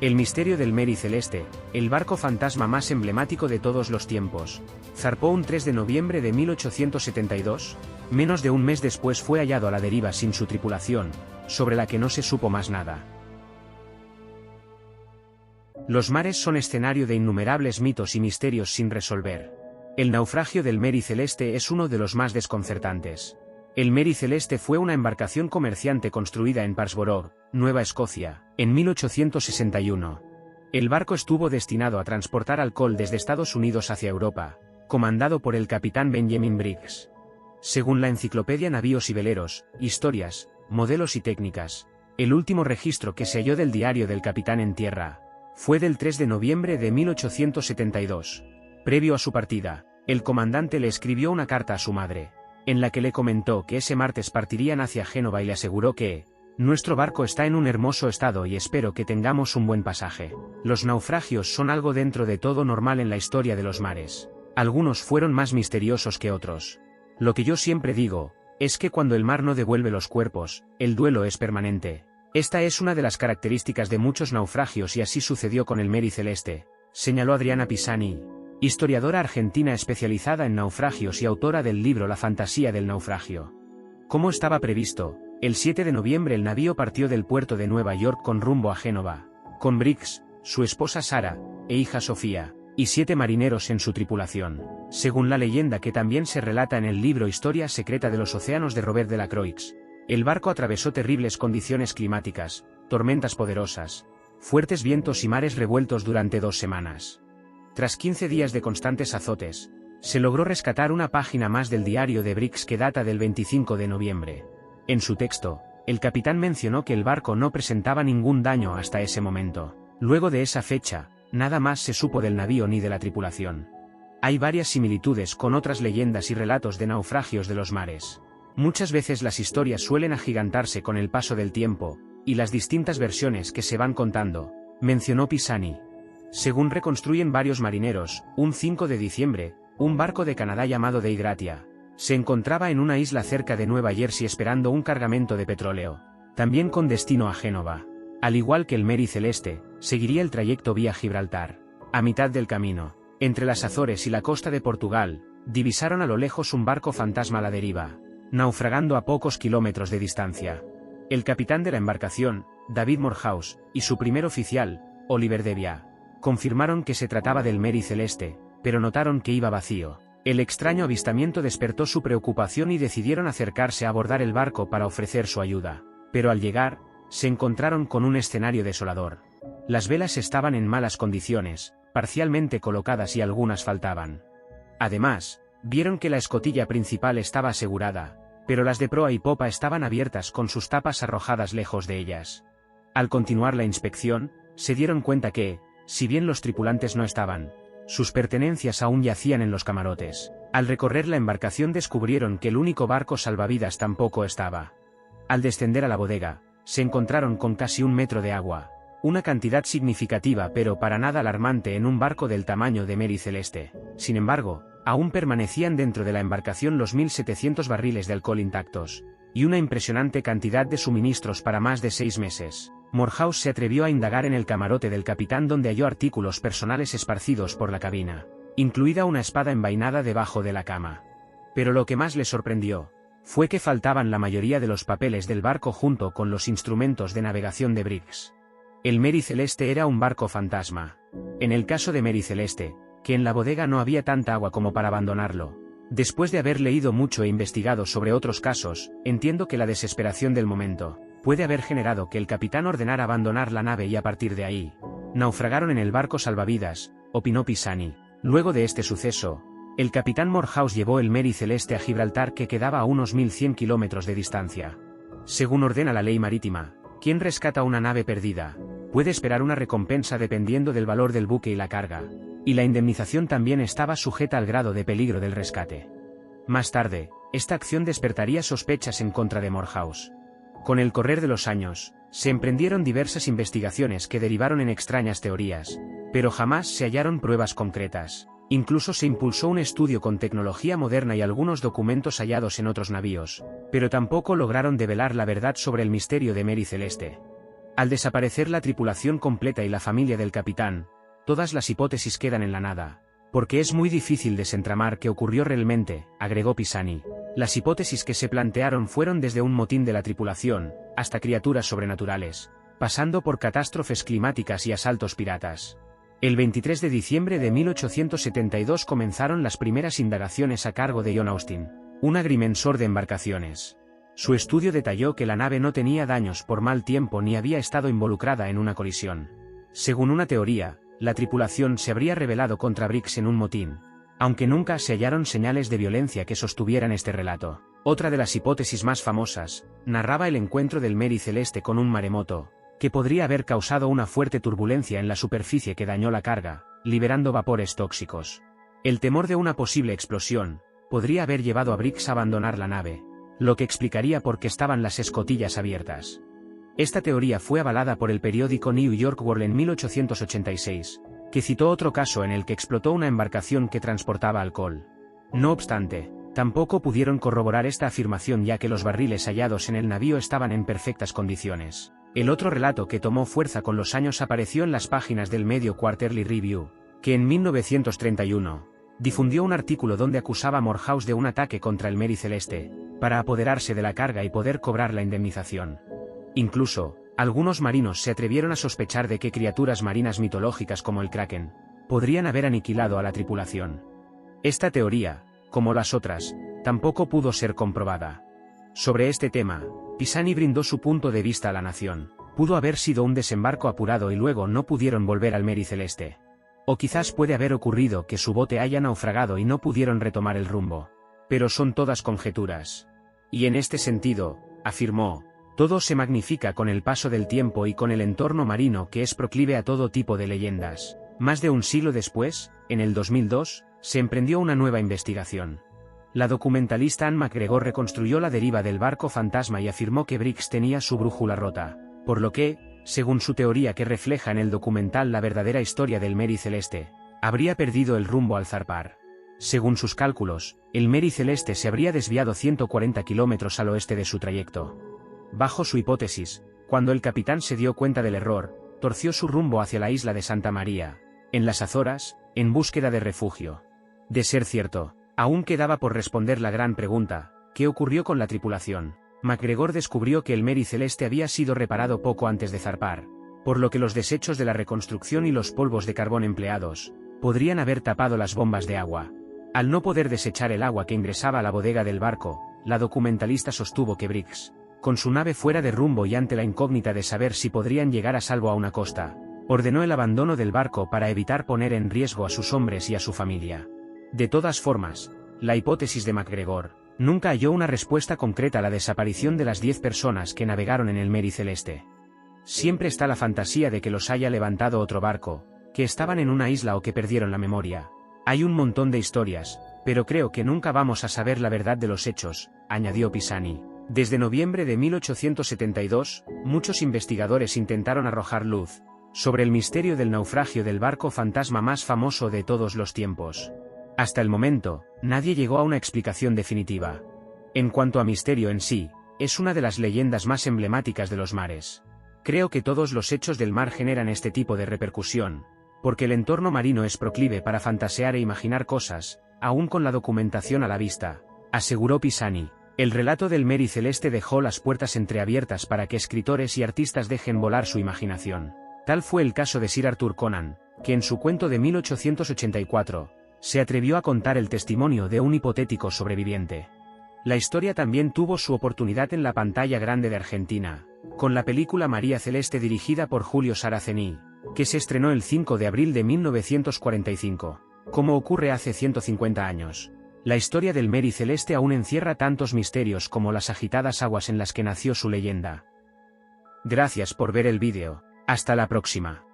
El misterio del Mary Celeste, el barco fantasma más emblemático de todos los tiempos, zarpó un 3 de noviembre de 1872, menos de un mes después fue hallado a la deriva sin su tripulación, sobre la que no se supo más nada. Los mares son escenario de innumerables mitos y misterios sin resolver. El naufragio del Mary Celeste es uno de los más desconcertantes. El Mary Celeste fue una embarcación comerciante construida en Parrsboro, Nueva Escocia, en 1861. El barco estuvo destinado a transportar alcohol desde Estados Unidos hacia Europa, comandado por el capitán Benjamin Briggs. Según la enciclopedia Navíos y Veleros, Historias, Modelos y Técnicas, el último registro que se halló del diario del capitán en tierra fue del 3 de noviembre de 1872. Previo a su partida, el comandante le escribió una carta a su madre, en la que le comentó que ese martes partirían hacia Génova y le aseguró que «Nuestro barco está en un hermoso estado y espero que tengamos un buen pasaje». Los naufragios son algo dentro de todo normal en la historia de los mares. Algunos fueron más misteriosos que otros. Lo que yo siempre digo es que cuando el mar no devuelve los cuerpos, el duelo es permanente. Esta es una de las características de muchos naufragios y así sucedió con el Mary Celeste, señaló Adriana Pisani, historiadora argentina especializada en naufragios y autora del libro La fantasía del naufragio. Como estaba previsto, el 7 de noviembre el navío partió del puerto de Nueva York con rumbo a Génova, con Briggs, su esposa Sara, e hija Sofía, y 7 marineros en su tripulación, según la leyenda que también se relata en el libro Historia secreta de los océanos de Robert Delacroix. El barco atravesó terribles condiciones climáticas, tormentas poderosas, fuertes vientos y mares revueltos durante 2 semanas. Tras 15 días de constantes azotes, se logró rescatar una página más del diario de Briggs que data del 25 de noviembre. En su texto, el capitán mencionó que el barco no presentaba ningún daño hasta ese momento. Luego de esa fecha, nada más se supo del navío ni de la tripulación. Hay varias similitudes con otras leyendas y relatos de naufragios de los mares. Muchas veces las historias suelen agigantarse con el paso del tiempo, y las distintas versiones que se van contando, mencionó Pisani. Según reconstruyen varios marineros, un 5 de diciembre, un barco de Canadá llamado The Hydratia se encontraba en una isla cerca de Nueva Jersey esperando un cargamento de petróleo, también con destino a Génova. Al igual que el Mary Celeste, seguiría el trayecto vía Gibraltar. A mitad del camino, entre las Azores y la costa de Portugal, divisaron a lo lejos un barco fantasma a la deriva, naufragando a pocos kilómetros de distancia. El capitán de la embarcación, David Morehouse, y su primer oficial, Oliver Devia, confirmaron que se trataba del Mary Celeste, pero notaron que iba vacío. El extraño avistamiento despertó su preocupación y decidieron acercarse a abordar el barco para ofrecer su ayuda. Pero al llegar, se encontraron con un escenario desolador. Las velas estaban en malas condiciones, parcialmente colocadas y algunas faltaban. Además, vieron que la escotilla principal estaba asegurada, pero las de proa y popa estaban abiertas con sus tapas arrojadas lejos de ellas. Al continuar la inspección, se dieron cuenta que, si bien los tripulantes no estaban, sus pertenencias aún yacían en los camarotes. Al recorrer la embarcación descubrieron que el único barco salvavidas tampoco estaba. Al descender a la bodega, se encontraron con casi 1 metro de agua, una cantidad significativa pero para nada alarmante en un barco del tamaño de Mary Celeste. Sin embargo, aún permanecían dentro de la embarcación los 1.700 barriles de alcohol intactos, y una impresionante cantidad de suministros para más de 6 meses. Morehouse se atrevió a indagar en el camarote del capitán donde halló artículos personales esparcidos por la cabina, incluida una espada envainada debajo de la cama. Pero lo que más le sorprendió fue que faltaban la mayoría de los papeles del barco junto con los instrumentos de navegación de Briggs. El Mary Celeste era un barco fantasma. En el caso de Mary Celeste, que en la bodega no había tanta agua como para abandonarlo. Después de haber leído mucho e investigado sobre otros casos, entiendo que la desesperación del momento puede haber generado que el capitán ordenara abandonar la nave y a partir de ahí, naufragaron en el barco salvavidas, opinó Pisani. Luego de este suceso, el capitán Morehouse llevó el Mary Celeste a Gibraltar que quedaba a unos 1.100 kilómetros de distancia. Según ordena la ley marítima, quien rescata una nave perdida puede esperar una recompensa dependiendo del valor del buque y la carga, y la indemnización también estaba sujeta al grado de peligro del rescate. Más tarde, esta acción despertaría sospechas en contra de Morehouse. Con el correr de los años, se emprendieron diversas investigaciones que derivaron en extrañas teorías, pero jamás se hallaron pruebas concretas. Incluso se impulsó un estudio con tecnología moderna y algunos documentos hallados en otros navíos, pero tampoco lograron develar la verdad sobre el misterio de Mary Celeste. Al desaparecer la tripulación completa y la familia del capitán, todas las hipótesis quedan en la nada. Porque es muy difícil desentramar qué ocurrió realmente, agregó Pisani. Las hipótesis que se plantearon fueron desde un motín de la tripulación, hasta criaturas sobrenaturales, pasando por catástrofes climáticas y asaltos piratas. El 23 de diciembre de 1872 comenzaron las primeras indagaciones a cargo de John Austin, un agrimensor de embarcaciones. Su estudio detalló que la nave no tenía daños por mal tiempo ni había estado involucrada en una colisión. Según una teoría, la tripulación se habría rebelado contra Briggs en un motín, aunque nunca se hallaron señales de violencia que sostuvieran este relato. Otra de las hipótesis más famosas, narraba el encuentro del Mary Celeste con un maremoto, que podría haber causado una fuerte turbulencia en la superficie que dañó la carga, liberando vapores tóxicos. El temor de una posible explosión podría haber llevado a Briggs a abandonar la nave, lo que explicaría por qué estaban las escotillas abiertas. Esta teoría fue avalada por el periódico New York World en 1886, que citó otro caso en el que explotó una embarcación que transportaba alcohol. No obstante, tampoco pudieron corroborar esta afirmación ya que los barriles hallados en el navío estaban en perfectas condiciones. El otro relato que tomó fuerza con los años apareció en las páginas del medio Quarterly Review, que en 1931 difundió un artículo donde acusaba a Morehouse de un ataque contra el Mary Celeste, para apoderarse de la carga y poder cobrar la indemnización. Incluso, algunos marinos se atrevieron a sospechar de que criaturas marinas mitológicas como el Kraken podrían haber aniquilado a la tripulación. Esta teoría, como las otras, tampoco pudo ser comprobada. Sobre este tema, Pisani brindó su punto de vista a la nación. Pudo haber sido un desembarco apurado y luego no pudieron volver al Mary Celeste. O quizás puede haber ocurrido que su bote haya naufragado y no pudieron retomar el rumbo. Pero son todas conjeturas. Y en este sentido, afirmó, todo se magnifica con el paso del tiempo y con el entorno marino que es proclive a todo tipo de leyendas. Más de un siglo después, en el 2002, se emprendió una nueva investigación. La documentalista Anne McGregor reconstruyó la deriva del barco fantasma y afirmó que Briggs tenía su brújula rota, por lo que, según su teoría que refleja en el documental la verdadera historia del Mary Celeste, habría perdido el rumbo al zarpar. Según sus cálculos, el Mary Celeste se habría desviado 140 kilómetros al oeste de su trayecto. Bajo su hipótesis, cuando el capitán se dio cuenta del error, torció su rumbo hacia la isla de Santa María, en las Azores, en búsqueda de refugio. De ser cierto, aún quedaba por responder la gran pregunta, ¿qué ocurrió con la tripulación? McGregor descubrió que el Mary Celeste había sido reparado poco antes de zarpar, por lo que los desechos de la reconstrucción y los polvos de carbón empleados podrían haber tapado las bombas de agua. Al no poder desechar el agua que ingresaba a la bodega del barco, la documentalista sostuvo que Briggs, con su nave fuera de rumbo y ante la incógnita de saber si podrían llegar a salvo a una costa, ordenó el abandono del barco para evitar poner en riesgo a sus hombres y a su familia. De todas formas, la hipótesis de McGregor nunca halló una respuesta concreta a la desaparición de las 10 personas que navegaron en el Mary Celeste. Siempre está la fantasía de que los haya levantado otro barco, que estaban en una isla o que perdieron la memoria. Hay un montón de historias, pero creo que nunca vamos a saber la verdad de los hechos, añadió Pisani. Desde noviembre de 1872, muchos investigadores intentaron arrojar luz sobre el misterio del naufragio del barco fantasma más famoso de todos los tiempos. Hasta el momento, nadie llegó a una explicación definitiva. En cuanto a misterio en sí, es una de las leyendas más emblemáticas de los mares. Creo que todos los hechos del mar generan este tipo de repercusión, porque el entorno marino es proclive para fantasear e imaginar cosas, aún con la documentación a la vista, aseguró Pisani. El relato del Mary Celeste dejó las puertas entreabiertas para que escritores y artistas dejen volar su imaginación. Tal fue el caso de Sir Arthur Conan, que en su cuento de 1884, se atrevió a contar el testimonio de un hipotético sobreviviente. La historia también tuvo su oportunidad en la pantalla grande de Argentina, con la película María Celeste dirigida por Julio Saraceni, que se estrenó el 5 de abril de 1945. Como ocurre hace 150 años. La historia del Mary Celeste aún encierra tantos misterios como las agitadas aguas en las que nació su leyenda. Gracias por ver el vídeo. Hasta la próxima.